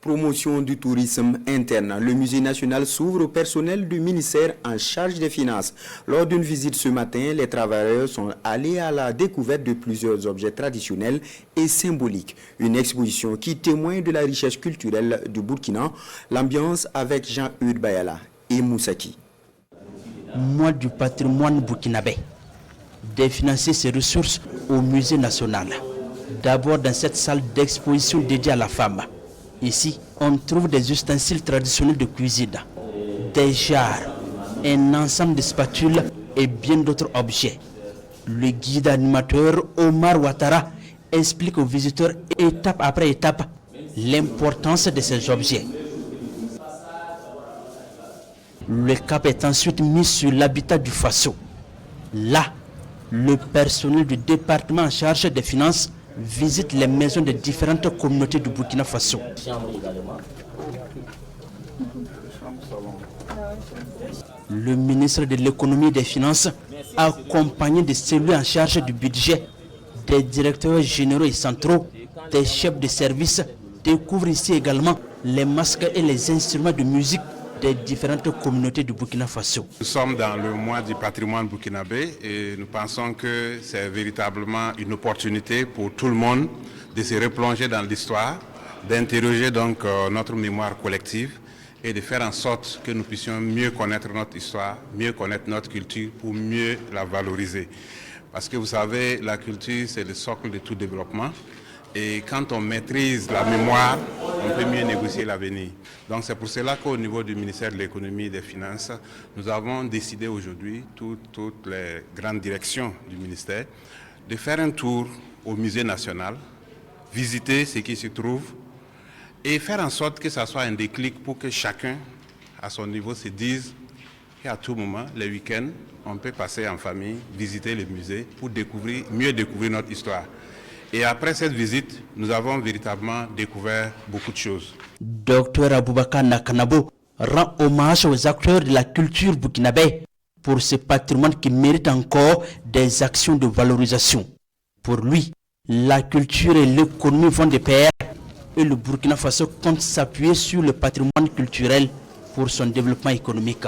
Promotion du tourisme interne. Le musée national s'ouvre au personnel du ministère en charge des finances. Lors d'une visite ce matin, les travailleurs sont allés à la découverte de plusieurs objets traditionnels et symboliques. Une exposition qui témoigne de la richesse culturelle du Burkina. L'ambiance avec Jean-Hugues Bayala et Moussaki. Mois du patrimoine burkinabé. Définancer ses ressources au musée national. D'abord dans cette salle d'exposition dédiée à la femme. Ici, on trouve des ustensiles traditionnels de cuisine, des jarres, un ensemble de spatules et bien d'autres objets. Le guide animateur Omar Ouattara explique aux visiteurs étape après étape l'importance de ces objets. Le cap est ensuite mis sur l'habitat du Faso. Là, le personnel du département en charge des finances visite les maisons de différentes communautés du Burkina Faso. Le ministre de l'économie et des finances, accompagné de celui en charge du budget, des directeurs généraux et centraux, des chefs de service, découvre ici également les masques et les instruments de musique des différentes communautés du Burkina Faso. Nous sommes dans le mois du patrimoine burkinabé et nous pensons que c'est véritablement une opportunité pour tout le monde de se replonger dans l'histoire, d'interroger donc notre mémoire collective et de faire en sorte que nous puissions mieux connaître notre histoire, mieux connaître notre culture pour mieux la valoriser. Parce que vous savez, la culture c'est le socle de tout développement. Et quand on maîtrise la mémoire, on peut mieux négocier l'avenir. Donc c'est pour cela qu'au niveau du ministère de l'économie et des finances, nous avons décidé aujourd'hui, toutes les grandes directions du ministère, de faire un tour au musée national, visiter ce qui se trouve et faire en sorte que ça soit un déclic pour que chacun, à son niveau, se dise qu'à tout moment, les week-ends, on peut passer en famille, visiter le musée pour mieux découvrir notre histoire. Et après cette visite, nous avons véritablement découvert beaucoup de choses. Dr Aboubakar Nakanabo rend hommage aux acteurs de la culture burkinabé pour ce patrimoine qui mérite encore des actions de valorisation. Pour lui, la culture et l'économie vont de pair et le Burkina Faso compte s'appuyer sur le patrimoine culturel pour son développement économique.